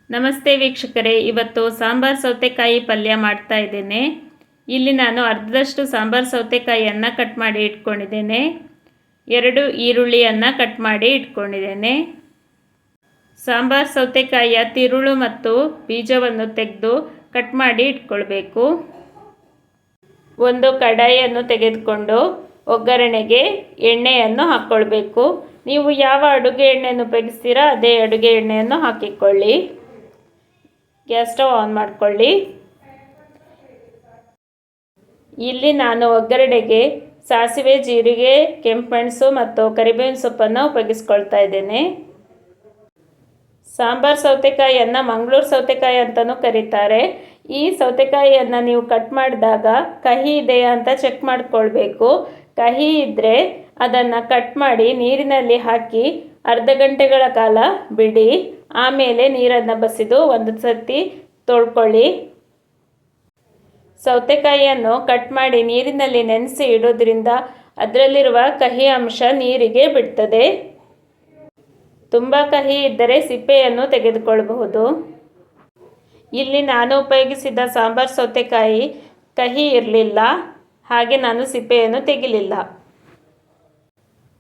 ನಮಸ್ತೆ ವೀಕ್ಷಕರೇ, ಇವತ್ತು ಸಾಂಬಾರ್ ಸೌತೆಕಾಯಿ ಪಲ್ಯ ಮಾಡ್ತಾ ಇದ್ದೇನೆ. ಇಲ್ಲಿ ನಾನು ಅರ್ಧದಷ್ಟು ಸಾಂಬಾರ್ ಸೌತೆಕಾಯಿಯನ್ನು ಕಟ್ ಮಾಡಿ ಇಟ್ಕೊಂಡಿದ್ದೇನೆ. 2 ಈರುಳ್ಳಿಯನ್ನು ಕಟ್ ಮಾಡಿ ಇಟ್ಕೊಂಡಿದ್ದೇನೆ. ಸಾಂಬಾರ್ ಸೌತೆಕಾಯಿಯ ತಿರುಳು ಮತ್ತು ಬೀಜವನ್ನು ತೆಗೆದು ಕಟ್ ಮಾಡಿ ಇಟ್ಕೊಳ್ಬೇಕು. ಒಂದು ಕಡಾಯಿಯನ್ನು ತೆಗೆದುಕೊಂಡು ಒಗ್ಗರಣೆಗೆ ಎಣ್ಣೆಯನ್ನು ಹಾಕ್ಕೊಳ್ಬೇಕು. ನೀವು ಯಾವ ಅಡುಗೆ ಎಣ್ಣೆಯನ್ನು ಉಪಯೋಗಿಸ್ತೀರಾ ಅದೇ ಅಡುಗೆ ಎಣ್ಣೆಯನ್ನು ಹಾಕಿಕೊಳ್ಳಿ. ಗ್ಯಾಸ್ ಸ್ಟವ್ ಆನ್ ಮಾಡಿಕೊಳ್ಳಿ. ಇಲ್ಲಿ ನಾನು ಒಗ್ಗರಣೆಗೆ ಸಾಸಿವೆ, ಜೀರಿಗೆ, ಕೆಂಪು ಮೆಣಸು ಮತ್ತು ಕರಿಬೇವಿನ ಸೊಪ್ಪನ್ನು ಉಪಯೋಗಿಸ್ಕೊಳ್ತಾ ಇದ್ದೇನೆ. ಸಾಂಬಾರ್ ಸೌತೆಕಾಯಿಯನ್ನು ಮಂಗಳೂರು ಸೌತೆಕಾಯಿ ಅಂತಲೂ ಕರೀತಾರೆ. ಈ ಸೌತೆಕಾಯಿಯನ್ನು ನೀವು ಕಟ್ ಮಾಡಿದಾಗ ಕಹಿ ಇದೆಯಾ ಅಂತ ಚೆಕ್ ಮಾಡಿಕೊಳ್ಬೇಕು. ಕಹಿ ಇದ್ದರೆ ಅದನ್ನು ಕಟ್ ಮಾಡಿ ನೀರಿನಲ್ಲಿ ಹಾಕಿ ಅರ್ಧ ಗಂಟೆಗಳ ಕಾಲ ಬಿಡಿ. ಆಮೇಲೆ ನೀರನ್ನು ಬಸಿದು ಒಂದು ಸರ್ತಿ ತೊಳ್ಕೊಳ್ಳಿ. ಸೌತೆಕಾಯಿಯನ್ನು ಕಟ್ ಮಾಡಿ ನೀರಿನಲ್ಲಿ ನೆನೆಸಿ ಇಡೋದ್ರಿಂದ ಅದರಲ್ಲಿರುವ ಕಹಿ ಅಂಶ ನೀರಿಗೆ ಬಿಡ್ತದೆ. ತುಂಬ ಕಹಿ ಇದ್ದರೆ ಸಿಪ್ಪೆಯನ್ನು ತೆಗೆದುಕೊಳ್ಳಬಹುದು. ಇಲ್ಲಿ ನಾನು ಉಪಯೋಗಿಸಿದ ಸಾಂಬಾರ್ ಸೌತೆಕಾಯಿ ಕಹಿ ಇರಲಿಲ್ಲ, ಹಾಗೆ ನಾನು ಸಿಪ್ಪೆಯನ್ನು ತೆಗಿಲಿಲ್ಲ.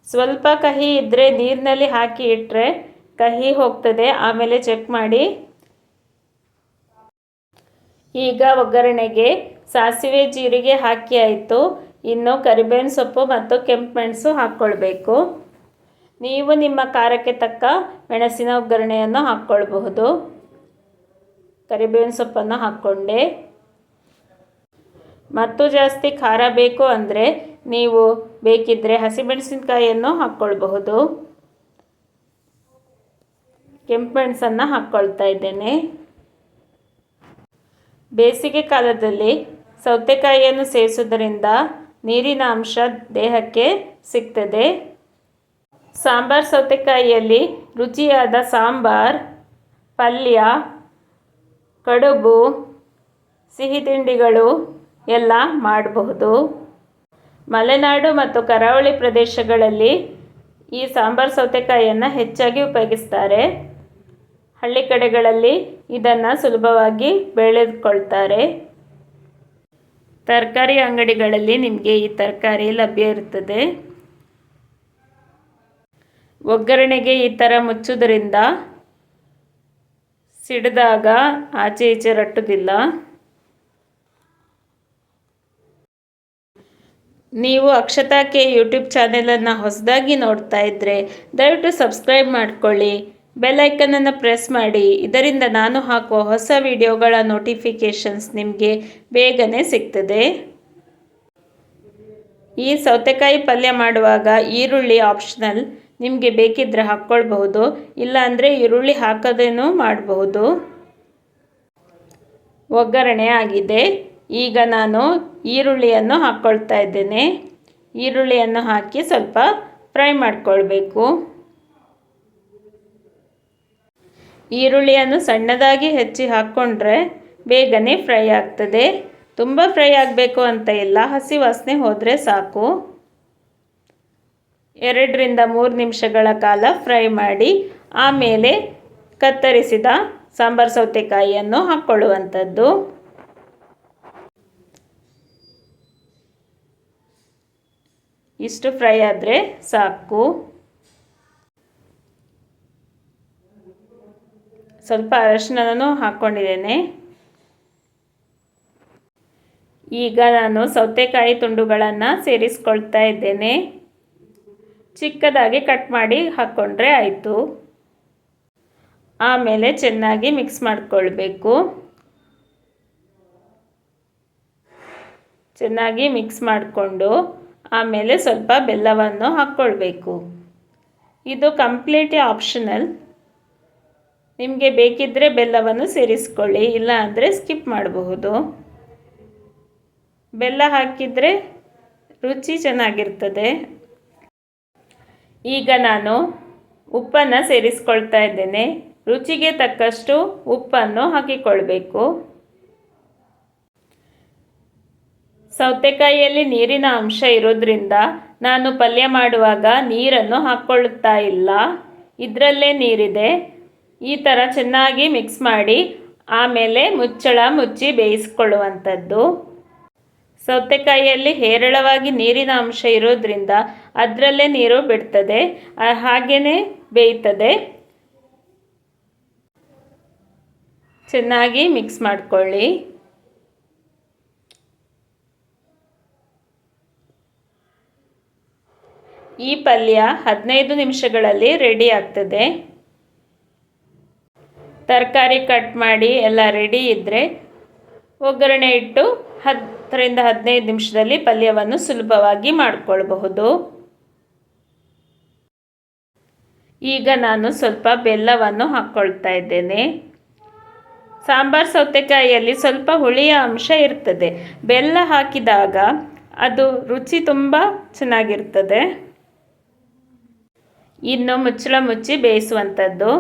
ಸ್ವಲ್ಪ ಕಹಿ ಇದ್ದರೆ ನೀರಿನಲ್ಲಿ ಹಾಕಿ ಇಟ್ಟರೆ ಕಹಿ ಹೋಗ್ತದೆ. ಆಮೇಲೆ ಚೆಕ್ ಮಾಡಿ. ಈಗ ಒಗ್ಗರಣೆಗೆ ಸಾಸಿವೆ, ಜೀರಿಗೆ ಹಾಕಿ ಆಯಿತು. ಇನ್ನು ಕರಿಬೇವಿನ ಸೊಪ್ಪು ಮತ್ತು ಕೆಂಪು ಮೆಣಸು ಹಾಕ್ಕೊಳ್ಬೇಕು. ನೀವು ನಿಮ್ಮ ಖಾರಕ್ಕೆ ತಕ್ಕ ಮೆಣಸಿನ ಒಗ್ಗರಣೆಯನ್ನು ಹಾಕ್ಕೊಳ್ಬಹುದು. ಕರಿಬೇವಿನ ಸೊಪ್ಪನ್ನು ಹಾಕ್ಕೊಂಡೆ. ಮತ್ತು ಜಾಸ್ತಿ ಖಾರ ಬೇಕು ಅಂದರೆ ನೀವು ಬೇಕಿದ್ದರೆ ಹಸಿಮೆಣಸಿನಕಾಯಿಯನ್ನು ಹಾಕ್ಕೊಳ್ಬಹುದು. ಕೆಂಪು ಮೆಣಸನ್ನು ಹಾಕ್ಕೊಳ್ತಾ ಇದ್ದೇನೆ. ಬೇಸಿಗೆ ಕಾಲದಲ್ಲಿ ಸೌತೆಕಾಯಿಯನ್ನು ಸೇವಿಸುವುದರಿಂದ ನೀರಿನ ಅಂಶ ದೇಹಕ್ಕೆ ಸಿಗ್ತದೆ. ಸಾಂಬಾರ್ ಸೌತೆಕಾಯಿಯಲ್ಲಿ ರುಚಿಯಾದ ಸಾಂಬಾರ್, ಪಲ್ಯ, ಕಡುಬು, ಸಿಹಿ ತಿಂಡಿಗಳು ಎಲ್ಲ ಮಾಡಬಹುದು. ಮಲೆನಾಡು ಮತ್ತು ಕರಾವಳಿ ಪ್ರದೇಶಗಳಲ್ಲಿ ಈ ಸಾಂಬಾರ್ ಸೌತೆಕಾಯಿಯನ್ನು ಹೆಚ್ಚಾಗಿ ಉಪಯೋಗಿಸ್ತಾರೆ. ಹಳ್ಳಿ ಕಡೆಗಳಲ್ಲಿ ಇದನ್ನು ಸುಲಭವಾಗಿ ಬೆಳೆದುಕೊಳ್ತಾರೆ. ತರಕಾರಿ ಅಂಗಡಿಗಳಲ್ಲಿ ನಿಮಗೆ ಈ ತರಕಾರಿ ಲಭ್ಯ ಇರುತ್ತದೆ. ಒಗ್ಗರಣೆಗೆ ಈ ಥರ ಮುಚ್ಚೋದ್ರಿಂದ ಸಿಡಿದಾಗ ಆಚೆ ಈಚೆ ರಟ್ಟುವುದಿಲ್ಲ. ನೀವು ಅಕ್ಷತಾ ಕೆ ಯೂಟ್ಯೂಬ್ ಚಾನೆಲನ್ನು ಹೊಸದಾಗಿ ನೋಡ್ತಾ ಇದ್ದರೆ ದಯವಿಟ್ಟು ಸಬ್ಸ್ಕ್ರೈಬ್ ಮಾಡಿಕೊಳ್ಳಿ. ಬೆಲ್ ಐಕನನ್ನು ಪ್ರೆಸ್ ಮಾಡಿ. ಇದರಿಂದ ನಾನು ಹಾಕುವ ಹೊಸ ವಿಡಿಯೋಗಳ ನೋಟಿಫಿಕೇಷನ್ಸ್ ನಿಮಗೆ ಬೇಗನೆ ಸಿಗ್ತದೆ. ಈ ಸೌತೆಕಾಯಿ ಪಲ್ಯ ಮಾಡುವಾಗ ಈರುಳ್ಳಿ ಆಪ್ಷನಲ್. ನಿಮಗೆ ಬೇಕಿದ್ದರೆ ಹಾಕ್ಕೊಳ್ಬಹುದು, ಇಲ್ಲಾಂದರೆ ಈರುಳ್ಳಿ ಹಾಕೋದೇನೂ ಮಾಡಬಹುದು. ಒಗ್ಗರಣೆ ಆಗಿದೆ. ಈಗ ನಾನು ಈರುಳ್ಳಿಯನ್ನು ಹಾಕ್ಕೊಳ್ತಾ ಇದ್ದೇನೆ. ಈರುಳ್ಳಿಯನ್ನು ಹಾಕಿ ಸ್ವಲ್ಪ ಫ್ರೈ ಮಾಡಿಕೊಳ್ಬೇಕು. ಈರುಳ್ಳಿಯನ್ನು ಸಣ್ಣದಾಗಿ ಹೆಚ್ಚಿ ಹಾಕ್ಕೊಂಡ್ರೆ ಬೇಗನೆ ಫ್ರೈ ಆಗ್ತದೆ. ತುಂಬ ಫ್ರೈ ಆಗಬೇಕು ಅಂತ ಇಲ್ಲ, ಹಸಿ ವಾಸನೆ ಹೋದರೆ ಸಾಕು. 2 ರಿಂದ 3 ನಿಮಿಷಗಳ ಕಾಲ ಫ್ರೈ ಮಾಡಿ ಆಮೇಲೆ ಕತ್ತರಿಸಿದ ಸಾಂಬಾರ್ ಸೌತೆಕಾಯಿಯನ್ನು ಹಾಕ್ಕೊಳ್ಳುವಂಥದ್ದು. ಇಷ್ಟು ಫ್ರೈ ಆದರೆ ಸಾಕು. ಸ್ವಲ್ಪ ಅರಿಶಿನವನ್ನು ಹಾಕ್ಕೊಂಡಿದ್ದೇನೆ. ಈಗ ನಾನು ಸೌತೆಕಾಯಿ ತುಂಡುಗಳನ್ನು ಸೇರಿಸ್ಕೊಳ್ತಾ ಇದ್ದೇನೆ. ಚಿಕ್ಕದಾಗಿ ಕಟ್ ಮಾಡಿ ಹಾಕ್ಕೊಂಡ್ರೆ ಆಯಿತು. ಆಮೇಲೆ ಚೆನ್ನಾಗಿ ಮಿಕ್ಸ್ ಮಾಡಿಕೊಳ್ಬೇಕು. ಚೆನ್ನಾಗಿ ಮಿಕ್ಸ್ ಮಾಡಿಕೊಂಡು ಆಮೇಲೆ ಸ್ವಲ್ಪ ಬೆಲ್ಲವನ್ನು ಹಾಕ್ಕೊಳ್ಬೇಕು. ಇದು ಕಂಪ್ಲೀಟ್ಲಿ ಆಪ್ಷನಲ್. ನಿಮಗೆ ಬೇಕಿದ್ದರೆ ಬೆಲ್ಲವನ್ನು ಸೇರಿಸ್ಕೊಳ್ಳಿ, ಇಲ್ಲ ಅಂದರೆ ಸ್ಕಿಪ್ ಮಾಡಬಹುದು. ಬೆಲ್ಲ ಹಾಕಿದರೆ ರುಚಿ ಚೆನ್ನಾಗಿರ್ತದೆ. ಈಗ ನಾನು ಉಪ್ಪನ್ನು ಸೇರಿಸ್ಕೊಳ್ತಾ ಇದ್ದೇನೆ. ರುಚಿಗೆ ತಕ್ಕಷ್ಟು ಉಪ್ಪನ್ನು ಹಾಕಿಕೊಳ್ಬೇಕು. ಸೌತೆಕಾಯಿಯಲ್ಲಿ ನೀರಿನ ಅಂಶ ಇರೋದ್ರಿಂದ ನಾನು ಪಲ್ಯ ಮಾಡುವಾಗ ನೀರನ್ನು ಹಾಕ್ಕೊಳ್ಳುತ್ತಾ ಇಲ್ಲ. ಇದರಲ್ಲೇ ನೀರಿದೆ. ಈ ಥರ ಚೆನ್ನಾಗಿ ಮಿಕ್ಸ್ ಮಾಡಿ ಆಮೇಲೆ ಮುಚ್ಚಳ ಮುಚ್ಚಿ ಬೇಯಿಸ್ಕೊಳ್ಳುವಂಥದ್ದು. ಸೌತೆಕಾಯಿಯಲ್ಲಿ ಹೇರಳವಾಗಿ ನೀರಿನ ಅಂಶ ಇರೋದ್ರಿಂದ ಅದರಲ್ಲೇ ನೀರು ಬಿಡ್ತದೆ, ಹಾಗೆಯೇ ಬೇಯ್ತದೆ. ಚೆನ್ನಾಗಿ ಮಿಕ್ಸ್ ಮಾಡಿಕೊಳ್ಳಿ. ಈ ಪಲ್ಯ 15 ನಿಮಿಷಗಳಲ್ಲಿ ರೆಡಿ ಆಗ್ತದೆ. ತರಕಾರಿ ಕಟ್ ಮಾಡಿ ಎಲ್ಲ ರೆಡಿ ಇದ್ದರೆ ಒಗ್ಗರಣೆ ಇಟ್ಟು 10 ರಿಂದ 15 ನಿಮಿಷದಲ್ಲಿ ಪಲ್ಯವನ್ನು ಸುಲಭವಾಗಿ ಮಾಡಿಕೊಳ್ಳಬಹುದು. ಈಗ ನಾನು ಸ್ವಲ್ಪ ಬೆಲ್ಲವನ್ನು ಹಾಕ್ಕೊಳ್ತಾ ಇದ್ದೇನೆ. ಸಾಂಬಾರು ಸೌತೆಕಾಯಿಯಲ್ಲಿ ಸ್ವಲ್ಪ ಹುಳಿಯ ಅಂಶ ಇರ್ತದೆ. ಬೆಲ್ಲ ಹಾಕಿದಾಗ ಅದು ರುಚಿ ತುಂಬ ಚೆನ್ನಾಗಿರ್ತದೆ. ಇನ್ನು ಮುಚ್ಚಳ ಮುಚ್ಚಿ ಬೇಯಿಸುವಂಥದ್ದು.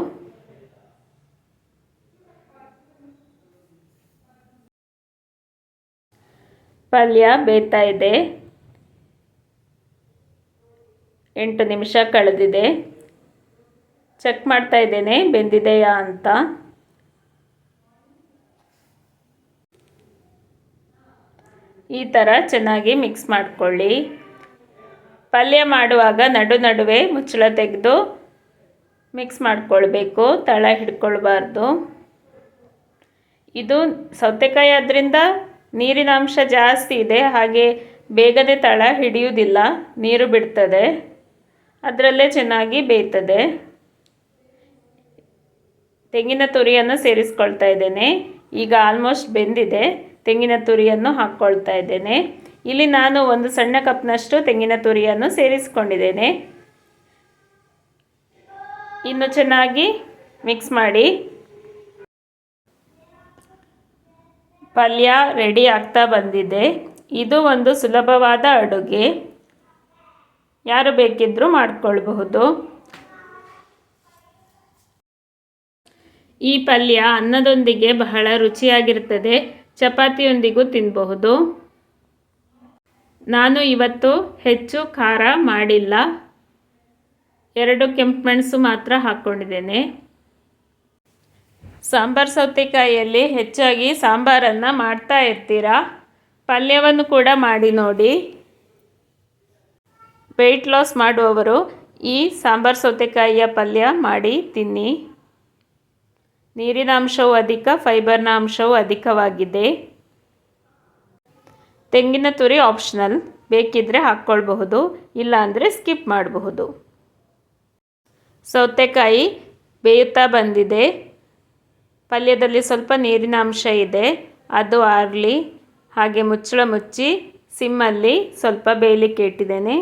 ಪಲ್ಯ ಬೇಯ್ತಾ ಇದೆ. 8 ನಿಮಿಷ ಕಳೆದಿದೆ. ಚೆಕ್ ಮಾಡ್ತಾ ಇದ್ದೇನೆ ಬೆಂದಿದೆಯಾ ಅಂತ. ಈ ಥರ ಚೆನ್ನಾಗಿ ಮಿಕ್ಸ್ ಮಾಡಿಕೊಳ್ಳಿ. ಪಲ್ಯ ಮಾಡುವಾಗ ನಡುವೆ ಮುಚ್ಚಳ ತೆಗೆದು ಮಿಕ್ಸ್ ಮಾಡಿಕೊಳ್ಬೇಕು, ತಳ ಹಿಡ್ಕೊಳ್ಬಾರ್ದು. ಇದು ಸೌತೆಕಾಯಿ ಆದ್ದರಿಂದ ನೀರಿನ ಅಂಶ ಜಾಸ್ತಿ ಇದೆ, ಹಾಗೆ ಬೇಗನೆ ತಳ ಹಿಡಿಯುವುದಿಲ್ಲ, ನೀರು ಬಿಡ್ತದೆ, ಅದರಲ್ಲೇ ಚೆನ್ನಾಗಿ ಬೇಯ್ತದೆ. ತೆಂಗಿನ ತುರಿಯನ್ನು ಸೇರಿಸ್ಕೊಳ್ತಾ ಇದ್ದೇನೆ. ಈಗ ಆಲ್ಮೋಸ್ಟ್ ಬೆಂದಿದೆ. ತೆಂಗಿನ ತುರಿಯನ್ನು ಹಾಕ್ಕೊಳ್ತಾ ಇದ್ದೇನೆ. ಇಲ್ಲಿ ನಾನು ಒಂದು ಸಣ್ಣ ಕಪ್ನಷ್ಟು ತೆಂಗಿನ ತುರಿಯನ್ನು ಸೇರಿಸ್ಕೊಂಡಿದ್ದೇನೆ. ಇನ್ನು ಚೆನ್ನಾಗಿ ಮಿಕ್ಸ್ ಮಾಡಿ. ಪಲ್ಯ ರೆಡಿ ಆಗ್ತಾ ಬಂದಿದೆ. ಇದು ಒಂದು ಸುಲಭವಾದ ಅಡುಗೆ, ಯಾರು ಬೇಕಿದ್ದರೂ ಮಾಡಿಕೊಳ್ಬಹುದು. ಈ ಪಲ್ಯ ಅನ್ನದೊಂದಿಗೆ ಬಹಳ ರುಚಿಯಾಗಿರ್ತದೆ, ಚಪಾತಿಯೊಂದಿಗೂ ತಿನ್ನಬಹುದು. ನಾನು ಇವತ್ತು ಹೆಚ್ಚು ಖಾರ ಮಾಡಿಲ್ಲ, 2 ಕೆಂಪು ಮೆಣಸು ಮಾತ್ರ ಹಾಕ್ಕೊಂಡಿದ್ದೇನೆ. ಸಾಂಬಾರು ಸೌತೆಕಾಯಿಯಲ್ಲಿ ಹೆಚ್ಚಾಗಿ ಸಾಂಬಾರನ್ನು ಮಾಡ್ತಾ ಇರ್ತೀರಾ, ಪಲ್ಯವನ್ನು ಕೂಡ ಮಾಡಿ ನೋಡಿ. ವೆಯ್ಟ್ ಲಾಸ್ ಮಾಡುವವರು ಈ ಸಾಂಬಾರು ಸೌತೆಕಾಯಿಯ ಪಲ್ಯ ಮಾಡಿ ತಿನ್ನಿ. ನೀರಿನ ಅಂಶವು ಅಧಿಕ, ಫೈಬರ್ನ ಅಂಶವು ಅಧಿಕವಾಗಿದೆ. ತೆಂಗಿನ ತುರಿ ಆಪ್ಷನಲ್, ಬೇಕಿದ್ದರೆ ಹಾಕ್ಕೊಳ್ಬಹುದು, ಇಲ್ಲ ಅಂದರೆ ಸ್ಕಿಪ್ ಮಾಡಬಹುದು. ಸೌತೆಕಾಯಿ ಬೇಯುತ್ತಾ ಬಂದಿದೆ. ಪಲ್ಯದಲ್ಲಿ ಸ್ವಲ್ಪ ನೀರಿನ ಅಂಶ ಇದೆ, ಅದು ಆರಲಿ. ಹಾಗೆ ಮುಚ್ಚಳ ಮುಚ್ಚಿ ಸಿಮ್ಮಲ್ಲಿ ಸ್ವಲ್ಪ ಬೇಯಲಿಕ್ಕೆ ಇಟ್ಟಿದ್ದೇನೆ.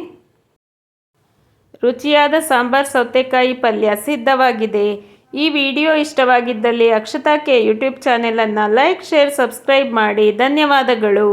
ರುಚಿಯಾದ ಸಾಂಬಾರು ಸೌತೆಕಾಯಿ ಪಲ್ಯ ಸಿದ್ಧವಾಗಿದೆ. ಈ ವಿಡಿಯೋ ಇಷ್ಟವಾಗಿದ್ದಲ್ಲಿ ಅಕ್ಷತಾ ಕೆ ಯೂಟ್ಯೂಬ್ ಚಾನೆಲನ್ನು ಲೈಕ್, ಶೇರ್, ಸಬ್ಸ್ಕ್ರೈಬ್ ಮಾಡಿ. ಧನ್ಯವಾದಗಳು.